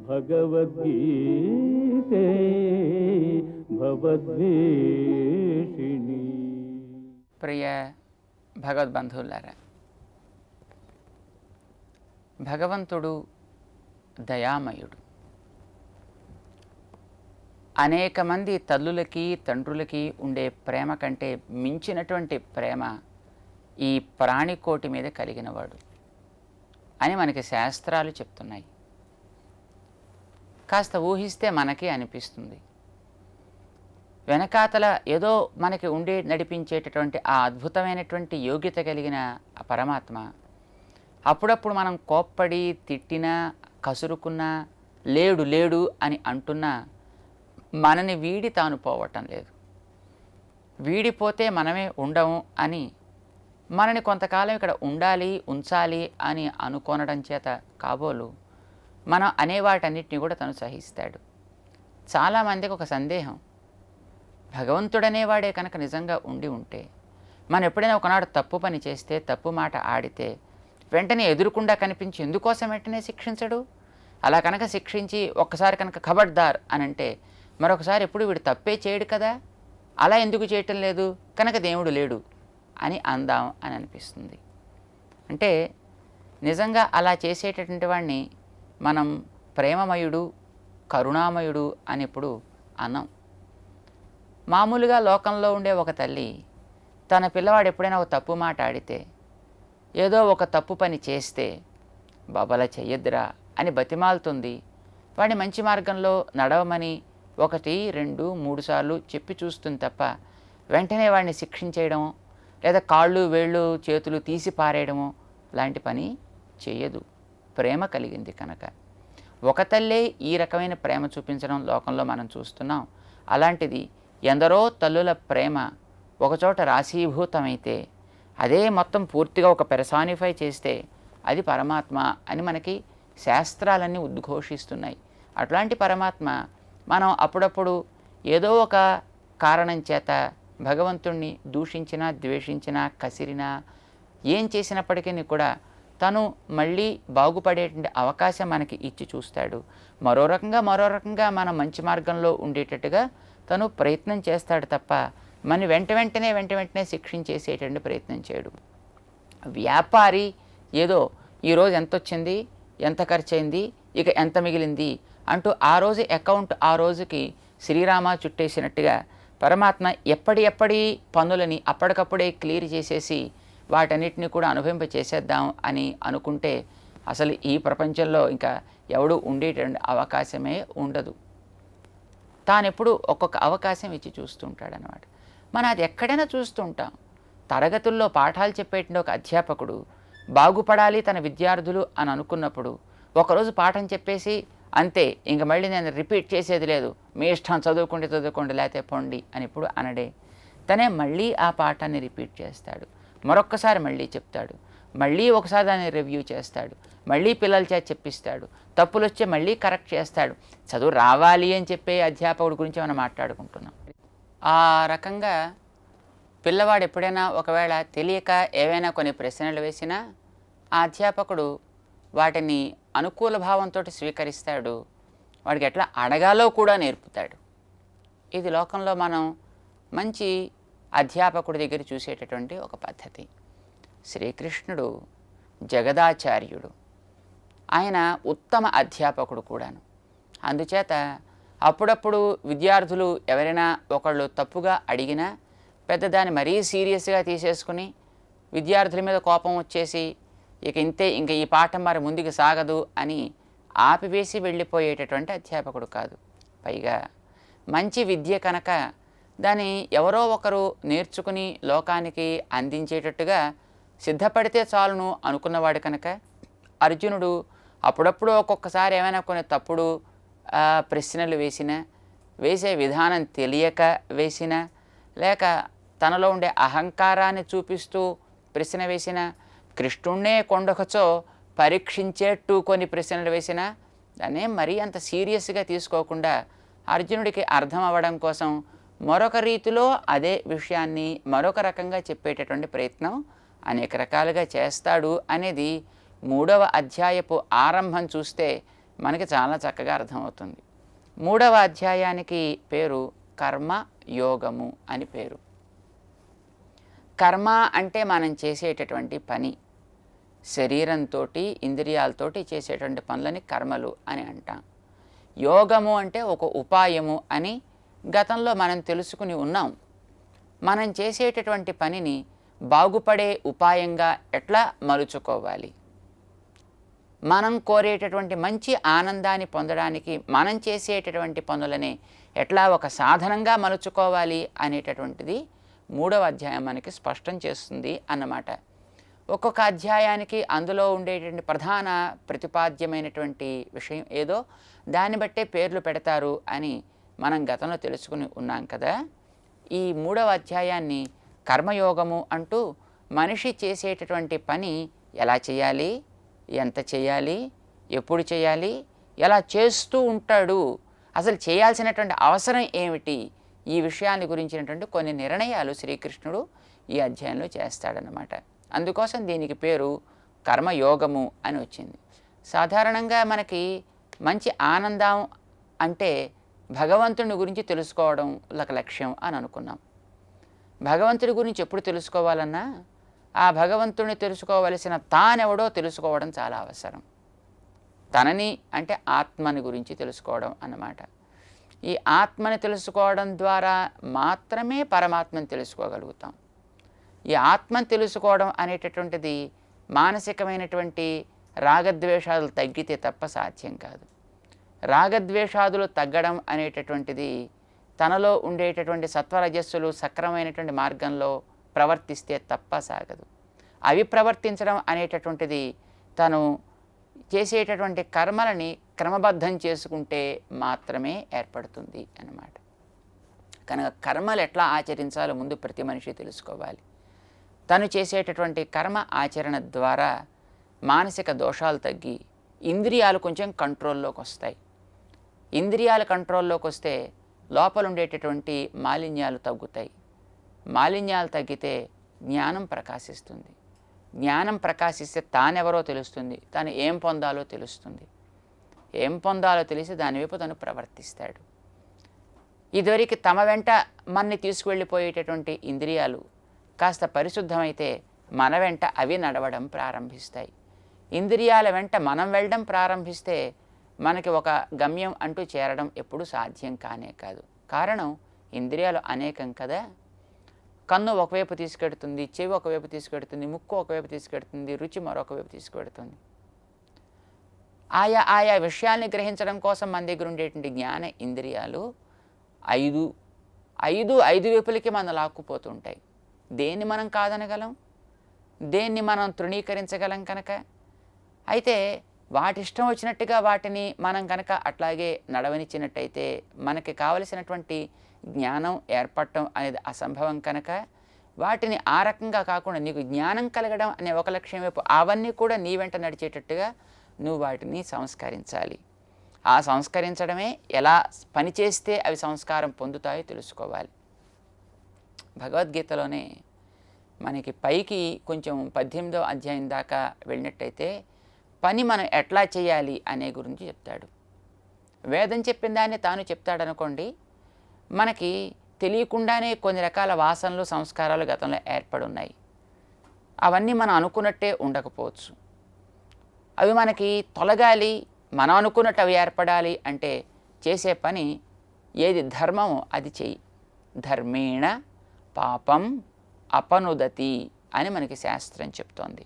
భగవద్గీతే భవద్వేషిణి. ప్రియ భగవద్బంధువులారా, భగవంతుడు దయామయుడు. అనేక మంది తల్లులకి తండ్రులకి ఉండే ప్రేమ కంటే మించినటువంటి ప్రేమ ఈ ప్రాణికోటి మీద కలిగినవాడు అని మనకి శాస్త్రాలు చెప్తున్నాయి. కాస్త ఊహిస్తే మనకే అనిపిస్తుంది. వెనకాతల ఏదో మనకి ఉండి నడిపించేటటువంటి ఆ అద్భుతమైనటువంటి యోగ్యత కలిగిన ఆ పరమాత్మ అప్పుడప్పుడు మనం కోప్పడి తిట్టినా కసురుకున్నా లేడు లేడు అని అంటున్నా మనని వీడి తాను పోవటం లేదు. వీడిపోతే మనమే ఉండము అని మనని కొంతకాలం ఇక్కడ ఉండాలి ఉంచాలి అని అనుకోనడం చేత కాబోలు మనం అనేవాటన్నిటిని కూడా తను సహిస్తాడు. చాలామందికి ఒక సందేహం, భగవంతుడనేవాడే కనుక నిజంగా ఉండి ఉంటే మనం ఎప్పుడైనా ఒకనాడు తప్పు పని చేస్తే తప్పు మాట ఆడితే వెంటనే ఎదురుకుండా కనిపించి ఎందుకోసం వెంటనే శిక్షించడు? అలా కనుక శిక్షించి ఒక్కసారి కనుక ఖబర్దార్ అని అంటే మరొకసారి ఎప్పుడు వీడు తప్పే చేయడు కదా, అలా ఎందుకు చేయటం లేదు కనుక దేవుడు లేడు అని అందాం అని అనిపిస్తుంది. అంటే నిజంగా అలా చేసేటటువంటి వాడిని మనం ప్రేమమయుడు కరుణామయుడు అని ఎప్పుడు అన్నాం. మామూలుగా లోకంలో ఉండే ఒక తల్లి తన పిల్లవాడు ఎప్పుడైనా ఒక తప్పు మాట ఆడితే ఏదో ఒక తప్పు పని చేస్తే బాబలా చెయ్యొద్దురా అని బతిమాలుతుంది. వాడిని మంచి మార్గంలో నడవమని 1, 2, 3 సార్లు చెప్పి చూస్తుంది తప్ప వెంటనే వాడిని శిక్షించేయడం లేదా కాళ్ళు వేళ్ళు చేతులు తీసి పారేయడము లాంటి పని చేయదు. ప్రేమ కలిగింది కనుక. ఒక తల్లే ఈ రకమైన ప్రేమ చూపించడం లోకంలో మనం చూస్తున్నాం. అలాంటిది ఎందరో తల్లుల ప్రేమ ఒకచోట రాశీభూతమైతే అదే మొత్తం పూర్తిగా ఒక పెర్సానిఫై చేస్తే అది పరమాత్మ అని మనకి శాస్త్రాలన్నీ ఉద్ఘోషిస్తున్నాయి. అట్లాంటి పరమాత్మ మనం అప్పుడప్పుడు ఏదో ఒక కారణం చేత భగవంతుణ్ణి దూషించినా ద్వేషించినా కసిరినా ఏం చేసినప్పటికీ కూడా తను మళ్ళీ బాగుపడేటువంటి అవకాశం మనకి ఇచ్చి చూస్తాడు. మరో రకంగా మనం మంచి మార్గంలో ఉండేటట్టుగా తను ప్రయత్నం చేస్తాడు తప్ప మన వెంటనే శిక్షించేసేటువంటి ప్రయత్నం చేయడు. వ్యాపారి ఏదో ఈరోజు ఎంత వచ్చింది, ఎంత ఖర్చు అయింది, ఇక ఎంత మిగిలింది అంటూ ఆ రోజు అకౌంట్ ఆ రోజుకి శ్రీరామ చుట్టేసినట్టుగా పరమాత్మ ఎప్పటి పనులని అప్పటికప్పుడే క్లియర్ చేసేసి వాటన్నిటిని కూడా అనుభవింప చేసేద్దాం అని అనుకుంటే అసలు ఈ ప్రపంచంలో ఇంకా ఎవడు ఉండేటువంటి అవకాశమే ఉండదు. తానెప్పుడు ఒక్కొక్క అవకాశం ఇచ్చి చూస్తుంటాడనమాట. మనం అది ఎక్కడైనా చూస్తుంటాం. తరగతుల్లో పాఠాలు చెప్పేటువంటి ఒక అధ్యాపకుడు బాగుపడాలి తన విద్యార్థులు అని అనుకున్నప్పుడు ఒకరోజు పాఠం చెప్పేసి అంతే, ఇంక మళ్ళీ నేను రిపీట్ చేసేది లేదు, మీ ఇష్టం చదువుకోండి లేకపోతే పొండి అని ఇప్పుడు అనడే. తనే మళ్ళీ ఆ పాఠాన్ని రిపీట్ చేస్తాడు, మరొక్కసారి మళ్ళీ చెప్తాడు, మళ్ళీ ఒకసారి దాన్ని రివ్యూ చేస్తాడు, మళ్ళీ పిల్లల చేత చెప్పిస్తాడు, తప్పులు వచ్చే మళ్ళీ కరెక్ట్ చేస్తాడు. చదువు రావాలి అని చెప్పే అధ్యాపకుడి గురించి మనం మాట్లాడుకుంటున్నాం. ఆ రకంగా పిల్లవాడు ఎప్పుడైనా ఒకవేళ తెలియక ఏవైనా కొన్ని ప్రశ్నలు వేసినా ఆ అధ్యాపకుడు వాటిని అనుకూల భావంతో స్వీకరిస్తాడు. వాడికి ఎట్లా అడగాలో కూడా నేర్పుతాడు. ఇది లోకంలో మనం మంచి అధ్యాపకుడి దగ్గర చూసేటటువంటి ఒక పద్ధతి. శ్రీకృష్ణుడు జగదాచార్యుడు, ఆయన ఉత్తమ అధ్యాపకుడు కూడాను. అందుచేత అప్పుడప్పుడు విద్యార్థులు ఎవరైనా ఒకళ్ళు తప్పుగా అడిగినా పెద్దదాన్ని మరీ సీరియస్గా తీసేసుకుని విద్యార్థుల మీద కోపం వచ్చేసి ఇంక ఈ పాఠం మరి ముందుకు సాగదు అని ఆపివేసి వెళ్ళిపోయేటటువంటి అధ్యాపకుడు కాదు. పైగా మంచి విద్య కనుక దాన్ని ఎవరో ఒకరు నేర్చుకుని లోకానికి అందించేటట్టుగా సిద్ధపడితే చాలును అనుకున్నవాడు కనుక అర్జునుడు అప్పుడప్పుడు ఒక్కొక్కసారి ఏమైనా కొన్ని తప్పుడు ప్రశ్నలు వేసే విధానం తెలియక వేసినా లేక తనలో ఉండే అహంకారాన్ని చూపిస్తూ ప్రశ్న వేసిన, కృష్ణుణ్ణే కొండకొచ్చో పరీక్షించేట్టు కొన్ని ప్రశ్నలు వేసినా దాన్నే మరీ అంత సీరియస్గా తీసుకోకుండా అర్జునుడికి అర్థం అవ్వడం కోసం మరొక రీతిలో అదే విషయాన్ని మరొక రకంగా చెప్పేటటువంటి ప్రయత్నం అనేక రకాలుగా చేస్తాడు అనేది 3వ అధ్యాయపు ఆరంభం చూస్తే మనకి చాలా చక్కగా అర్థమవుతుంది. 3వ అధ్యాయానికి పేరు కర్మ యోగము అని పేరు. కర్మ అంటే మనం చేసేటటువంటి పని, శరీరంతో ఇంద్రియాలతోటి చేసేటువంటి పనులని కర్మలు అని అంటాం. యోగము అంటే ఒక ఉపాయము అని గతంలో మనం తెలుసుకుని ఉన్నాం. మనం చేసేటటువంటి పనిని బాగుపడే ఉపాయంగా ఎట్లా మలుచుకోవాలి, మనం కోరేటటువంటి మంచి ఆనందాన్ని పొందడానికి మనం చేసేటటువంటి పనులని ఎట్లా ఒక సాధనంగా మలుచుకోవాలి అనేటటువంటిది 3వ అధ్యాయం మనకి స్పష్టం చేస్తుంది అన్నమాట. ఒక్కొక్క అధ్యాయానికి అందులో ఉండేటువంటి ప్రధాన ప్రతిపాద్యమైనటువంటి విషయం ఏదో దాన్ని బట్టే పేర్లు పెడతారు అని మనం గతంలో తెలుసుకుని ఉన్నాం కదా. ఈ 3వ అధ్యాయాన్ని కర్మయోగము అంటూ మనిషి చేసేటటువంటి పని ఎలా చేయాలి, ఎంత చేయాలి, ఎప్పుడు చేయాలి, ఎలా చేస్తూ ఉంటాడు, అసలు చేయాల్సినటువంటి అవసరం ఏమిటి, ఈ విషయాన్ని గురించినటువంటి కొన్ని నిర్ణయాలు శ్రీకృష్ణుడు ఈ అధ్యాయంలో చేస్తాడనమాట. అందుకోసం దీనికి పేరు కర్మయోగము అని వచ్చింది. సాధారణంగా మనకి మంచి ఆనందం అంటే భగవంతుని గురించి తెలుసుకోవడం ఒక లక్ష్యం అని అనుకున్నాం. భగవంతుడి గురించి ఎప్పుడు తెలుసుకోవాలన్నా ఆ భగవంతుడిని తెలుసుకోవలసిన తానెవడో తెలుసుకోవడం చాలా అవసరం. తనని అంటే ఆత్మని గురించి తెలుసుకోవడం అన్నమాట. ఈ ఆత్మని తెలుసుకోవడం ద్వారా మాత్రమే పరమాత్మని తెలుసుకోగలుగుతాం. ఈ ఆత్మని తెలుసుకోవడం అనేటటువంటిది మానసికమైనటువంటి రాగద్వేషాలు తగ్గితే తప్ప సాధ్యం కాదు. రాగద్వేషాదులు తగ్గడం అనేటటువంటిది తనలో ఉండేటటువంటి సత్వరజస్సులు సక్రమైనటువంటి మార్గంలో ప్రవర్తిస్తే తప్ప సాగదు. అవి ప్రవర్తించడం అనేటటువంటిది తను చేసేటటువంటి కర్మలని క్రమబద్ధం చేసుకుంటే మాత్రమే ఏర్పడుతుంది అన్నమాట. కనుక కర్మలు ఎట్లా ఆచరించాలో ముందు ప్రతి మనిషి తెలుసుకోవాలి. తను చేసేటటువంటి కర్మ ఆచరణ ద్వారా మానసిక దోషాలు తగ్గి ఇంద్రియాలు కొంచెం కంట్రోల్లోకి వస్తాయి. ఇంద్రియాల కంట్రోల్లోకి వస్తే లోపల ఉండేటటువంటి మాలిన్యాలు తగ్గుతాయి. మాలిన్యాలు తగ్గితే జ్ఞానం ప్రకాశిస్తుంది. జ్ఞానం ప్రకాశిస్తే తానెవరో తెలుస్తుంది, తాను ఏం పొందాలో తెలుస్తుంది. ఏం పొందాలో తెలిసి దాని వైపు తను ప్రవర్తిస్తాడు. ఇదివరకు తమ వెంట మన్ని తీసుకువెళ్ళిపోయేటటువంటి ఇంద్రియాలు కాస్త పరిశుద్ధమైతే మన వెంట అవి నడవడం ప్రారంభిస్తాయి. ఇంద్రియాల వెంట మనం వెళ్ళడం ప్రారంభిస్తే మనకి ఒక గమ్యం అంటూ చేరడం ఎప్పుడు సాధ్యం కానే కాదు. కారణం ఇంద్రియాలు అనేకం కదా. కన్ను ఒకవైపు తీసుకెడుతుంది, చెవి ఒకవైపు తీసుకెడుతుంది, ముక్కు ఒకవైపు తీసుకెడుతుంది, రుచి మరొక వైపు తీసుకెడుతుంది. ఆయా విషయాల్ని గ్రహించడం కోసం మన దగ్గర ఉండేటువంటి జ్ఞాన ఇంద్రియాలు ఐదు వైపులకి మనం లాక్కుపోతుంటాయి. దేన్ని మనం కాదనగలం, దేన్ని మనం తృణీకరించగలం కనుక. అయితే వాటి ఇష్టం వచ్చినట్టుగా వాటిని మనం కనుక అట్లాగే నడవనిచ్చినట్టయితే మనకి కావలసినటువంటి జ్ఞానం ఏర్పడటం అనేది అసంభవం కనుక వాటిని ఆ రకంగా కాకుండా నీకు జ్ఞానం కలగడం అనే ఒక లక్ష్యం వైపు అవన్నీ కూడా నీ వెంట నడిచేటట్టుగా నువ్వు వాటిని సంస్కరించాలి. ఆ సంస్కరించడమే ఎలా పనిచేస్తే అవి సంస్కారం పొందుతాయో తెలుసుకోవాలి. భగవద్గీతలోనే మనకి పైకి కొంచెం 18వ అధ్యాయం దాకా వెళ్ళినట్టయితే పని మనం ఎట్లా చేయాలి అనే గురించి చెప్తాడు. వేదం చెప్పిన దాన్ని తాను చెప్తాడనుకోండి, మనకి తెలియకుండానే కొన్ని రకాల వాసనలు సంస్కారాలు గతంలో ఏర్పడున్నాయి. అవన్నీ మనం అనుకున్నట్టే ఉండకపోవచ్చు. అవి మనకి తొలగాలి, మనం అనుకున్నట్టు అవి ఏర్పడాలి అంటే చేసే పని ఏది ధర్మమో అది చెయ్యి. ధర్మేణ పాపం అపనుదతి అని మనకి శాస్త్రం చెప్తోంది.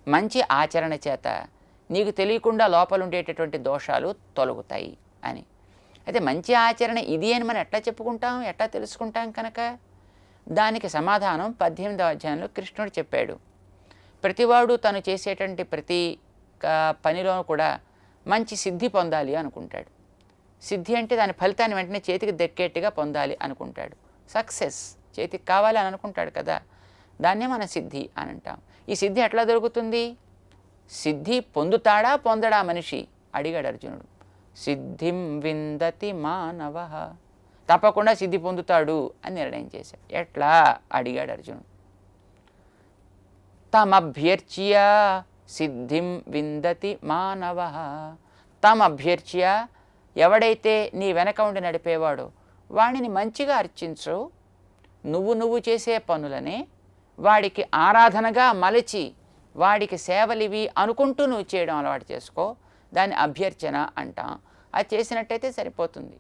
మంచి ఆచరణ చేత నీకు తెలియకుండా లోపల ఉండేటటువంటి దోషాలు తొలగుతాయి అని. అయితే మంచి ఆచరణ ఇది అని మనం ఎట్లా చెప్పుకుంటాం, ఎట్లా తెలుసుకుంటాం కనుక దానికి సమాధానం 18వ అధ్యాయంలో కృష్ణుడు చెప్పాడు. ప్రతివాడు తను చేసేటువంటి ప్రతి పనిలో కూడా మంచి సిద్ధి పొందాలి అనుకుంటాడు. సిద్ధి అంటే దాని ఫలితాన్ని వెంటనే చేతికి దక్కేట్టుగా పొందాలి అనుకుంటాడు. సక్సెస్ చేతికి కావాలి అని అనుకుంటాడు కదా, దాన్నే మనం సిద్ధి అని అంటాం. ఈ సిద్ధి ఎట్లా దొరుకుతుంది? సిద్ధి పొందుతాడా పొందడా మనిషి అడిగాడు అర్జునుడు. సిద్ధిం విందతి మానవ, తప్పకుండా సిద్ధి పొందుతాడు అని నిర్ణయం చేశాడు. ఎట్లా అడిగాడు అర్జునుడు. తమభ్యర్చ్య సిద్ధిం విందతి మానవ, తం అభ్యర్చ్య, ఎవడైతే నీ వెనక ఉండి నడిపేవాడో వాడిని మంచిగా అర్చించు. నువ్వు చేసే పనులనే వాడికి ఆరాధనగా మలచి వాడికి సేవలివి అనుకుంటూ నువ్వు చేయడం అలవాటు చేసుకో. దాన్ని అభ్యర్చన అంటాం. అది చేసినట్టయితే సరిపోతుంది.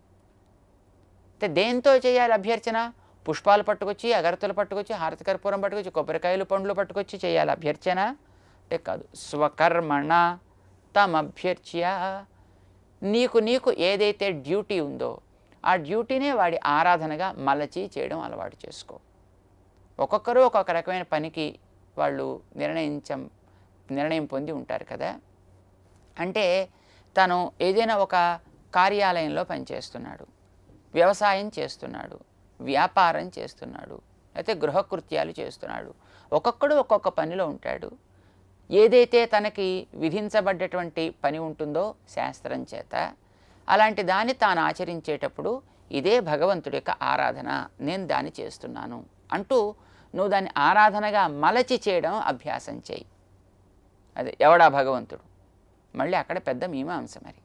దేంతో చేయాలి అభ్యర్చన? పుష్పాలు పట్టుకొచ్చి, అగరత్తులు పట్టుకొచ్చి, హారతి కర్పూరం పట్టుకొచ్చి, కొబ్బరికాయలు పండ్లు పట్టుకొచ్చి చేయాలి అభ్యర్చన అంటే కాదు. స్వకర్మణ తమభ్యర్చ్య, నీకు ఏదైతే డ్యూటీ ఉందో ఆ డ్యూటీనే వాడి ఆరాధనగా మలచి చేయడం అలవాటు చేసుకో. ఒక్కొక్కరు ఒక్కొక్క రకమైన పనికి వాళ్ళు నిర్ణయం పొంది ఉంటారు కదా. అంటే తను ఏదైనా ఒక కార్యాలయంలో పనిచేస్తున్నాడు, వ్యవసాయం చేస్తున్నాడు, వ్యాపారం చేస్తున్నాడు, అయితే గృహకృత్యాలు చేస్తున్నాడు. ఒక్కొక్కడు ఒక్కొక్క పనిలో ఉంటాడు. ఏదైతే తనకి విధించబడ్డటువంటి పని ఉంటుందో శాస్త్రం చేత, అలాంటి దాన్ని తాను ఆచరించేటప్పుడు ఇదే భగవంతుడి యొక్క ఆరాధన, నేను దాన్ని చేస్తున్నాను అంటూ నువ్వు దాన్ని ఆరాధనగా మలచి చేయడం అభ్యాసం చేయి. అదే ఎవడా భగవంతుడు? మళ్ళీ అక్కడ పెద్ద మీమాంస. మరి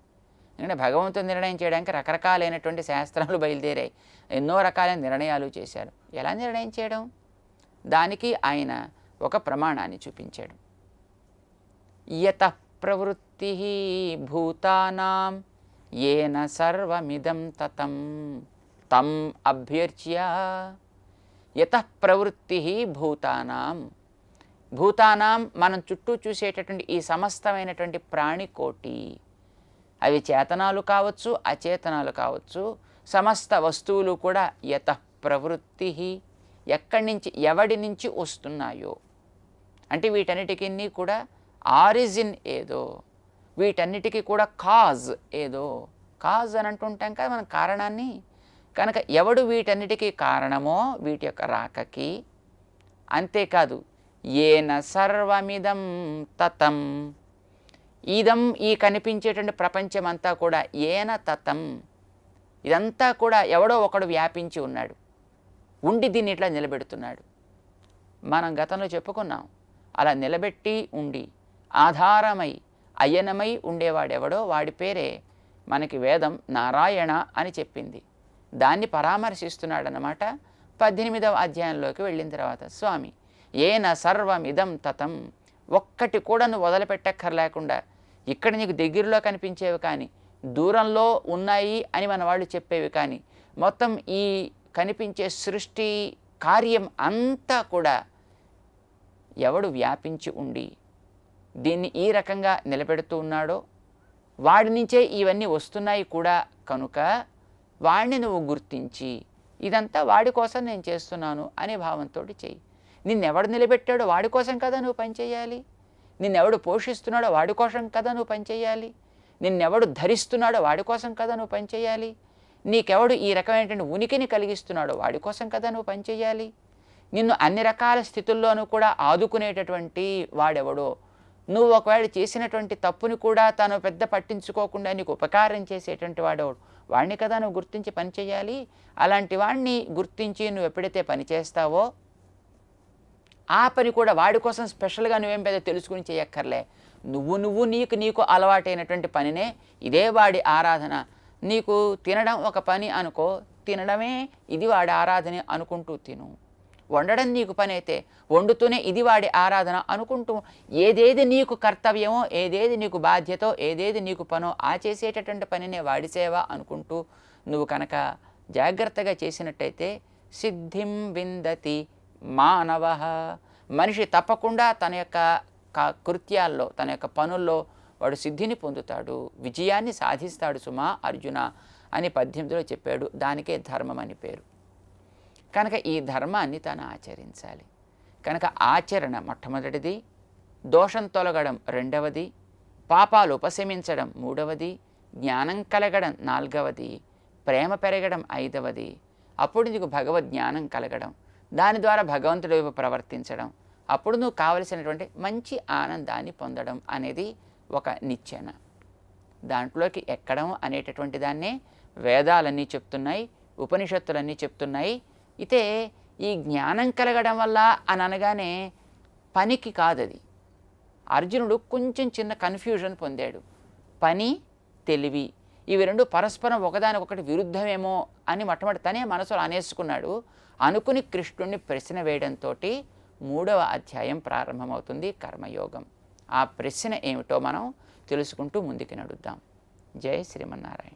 ఎందుకంటే భగవంతుడు నిర్ణయం చేయడానికి రకరకాలైనటువంటి శాస్త్రాలు బయలుదేరాయి, ఎన్నో రకాలైన నిర్ణయాలు చేశారు. ఎలా నిర్ణయం చేయడం? దానికి ఆయన ఒక ప్రమాణాన్ని చూపించాడు. యతః ప్రవృత్తి భూతానాం ఏన సర్వమిదం తతం తం అభ్యర్చ్య. యతః ప్రవృత్తి భూతానాం, భూతానాం మనం చుట్టూ చూసేటటువంటి ఈ సమస్తమైనటువంటి ప్రాణికోటి, అవి చేతనాలు కావచ్చు, అచేతనాలు కావచ్చు, సమస్త వస్తువులు కూడా యతః ప్రవృత్తి, ఎక్కడి నుంచి ఎవడి నుంచి వస్తున్నాయో, అంటే వీటన్నిటికీ కూడా ఆరిజిన్ ఏదో, వీటన్నిటికీ కూడా కాజ్ ఏదో. కాజ్ అని అంటుంటాం కదా మనం కారణాన్ని. కనుక ఎవడు వీటన్నిటికీ కారణమో వీటి యొక్క రాకకి, అంతేకాదు ఏన సర్వమిదం తతం, ఇదం ఈ కనిపించేటువంటి ప్రపంచమంతా కూడా ఏన తతం, ఇదంతా కూడా ఎవడో ఒకడు వ్యాపించి ఉన్నాడు, ఉండి దీన్ని ఇట్లా నిలబెడుతున్నాడు. మనం గతంలో చెప్పుకున్నాం, అలా నిలబెట్టి ఉండి ఆధారమై అయనమై ఉండేవాడెవడో వాడి పేరే మనకి వేదం నారాయణ అని చెప్పింది. దాన్ని పరామర్శిస్తున్నాడనమాట 18వ అధ్యాయంలోకి వెళ్ళిన తర్వాత స్వామి. ఏన సర్వమిదం తతం, ఒక్కటి కూడా నువ్వు వదిలిపెట్టక్కర్లేకుండా, ఇక్కడ నీకు దగ్గరలో కనిపించేవి కానీ, దూరంలో ఉన్నాయి అని మన వాళ్ళు చెప్పేవి కానీ, మొత్తం ఈ కనిపించే సృష్టి కార్యం అంతా కూడా ఎవడు వ్యాపించి ఉండి దీన్ని ఈ రకంగా నిలబెడుతూ ఉన్నాడో వాడి నుంచే ఇవన్నీ వస్తున్నాయి కూడా. కనుక వాడిని నువ్వు గుర్తించి ఇదంతా వాడి కోసం నేను చేస్తున్నాను అనే భావంతో చెయ్యి. నిన్నెవడు నిలబెట్టాడో వాడి కోసం కదా నువ్వు పనిచేయాలి. నిన్నెవడు పోషిస్తున్నాడో వాడి కోసం కదా నువ్వు పనిచేయాలి. నిన్నెవడు ధరిస్తున్నాడో వాడి కోసం కదా నువ్వు పనిచేయాలి. నీకెవడు ఈ రకమైనటువంటి ఉనికిని కలిగిస్తున్నాడో వాడి కోసం కదా నువ్వు పనిచేయాలి. నిన్ను అన్ని రకాల స్థితుల్లోనూ కూడా ఆదుకునేటటువంటి వాడెవడో, నువ్వు ఒకవేళ చేసినటువంటి తప్పుని కూడా తాను పెద్ద పట్టించుకోకుండా నీకు ఉపకారం చేసేటువంటి వాడెవడు, వాడిని కదా నువ్వు గుర్తించి పనిచేయాలి. అలాంటి వాడిని గుర్తించి నువ్వు ఎప్పుడైతే పని చేస్తావో ఆ పని కూడా వాడి కోసం స్పెషల్గా నువ్వేం పెద్ద తెలుసుకుని చేయక్కర్లే. నువ్వు నీకు అలవాటైనటువంటి పనినే, ఇదే వాడి ఆరాధన. నీకు తినడం ఒక పని అనుకో, తినడమే ఇది వాడి ఆరాధన అనుకుంటూ తిను. వండడం నీకు పని అయితే వండుతూనే ఇది వాడి ఆరాధన అనుకుంటూ, ఏదేది నీకు కర్తవ్యమో, ఏదేది నీకు బాధ్యతో, ఏదేది నీకు పనో ఆ చేసేటటువంటి పనినే వాడి సేవ అనుకుంటూ నువ్వు కనుక జాగ్రత్తగా చేసినట్టయితే సిద్ధిం విందతి మానవ, మనిషి తప్పకుండా తన యొక్క కృత్యాల్లో, తన యొక్క పనుల్లో వాడు సిద్ధిని పొందుతాడు, విజయాన్ని సాధిస్తాడు సుమా అర్జున అని 18లో చెప్పాడు. దానికే ధర్మం అని పేరు. కనుక ఈ ధర్మాన్ని తను ఆచరించాలి. కనుక ఆచరణ మొట్టమొదటిది, దోషం తొలగడం రెండవది, పాపాలు ఉపశమించడం మూడవది, జ్ఞానం కలగడం నాలుగవది, ప్రేమ పెరగడం ఐదవది. అప్పుడు నీకు భగవద్జ్ఞానం కలగడం, దాని ద్వారా భగవంతుడి వైపు ప్రవర్తించడం, అప్పుడు నువ్వు కావలసినటువంటి మంచి ఆనందాన్ని పొందడం అనేది ఒక నిచ్చెన. దాంట్లోకి ఎక్కడం అనేటటువంటి దాన్నే వేదాలన్నీ చెప్తున్నాయి, ఉపనిషత్తులన్నీ చెప్తున్నాయి. అయితే ఈ జ్ఞానం కలగడం వల్ల అని అనగానే పనికి కాదది. అర్జునుడు కొంచెం చిన్న కన్ఫ్యూజన్ పొందాడు. పని తెలివి, ఇవి రెండు పరస్పరం ఒకదానికొకటి విరుద్ధమేమో అని మొట్టమొదటి తనే మనసులో అనేసుకున్నాడు. అనుకుని కృష్ణుడిని ప్రశ్న వేయడంతో 3వ అధ్యాయం ప్రారంభమవుతుంది, కర్మయోగం. ఆ ప్రశ్న ఏమిటో మనం తెలుసుకుంటూ ముందుకు నడుద్దాం. జై శ్రీమన్నారాయణ.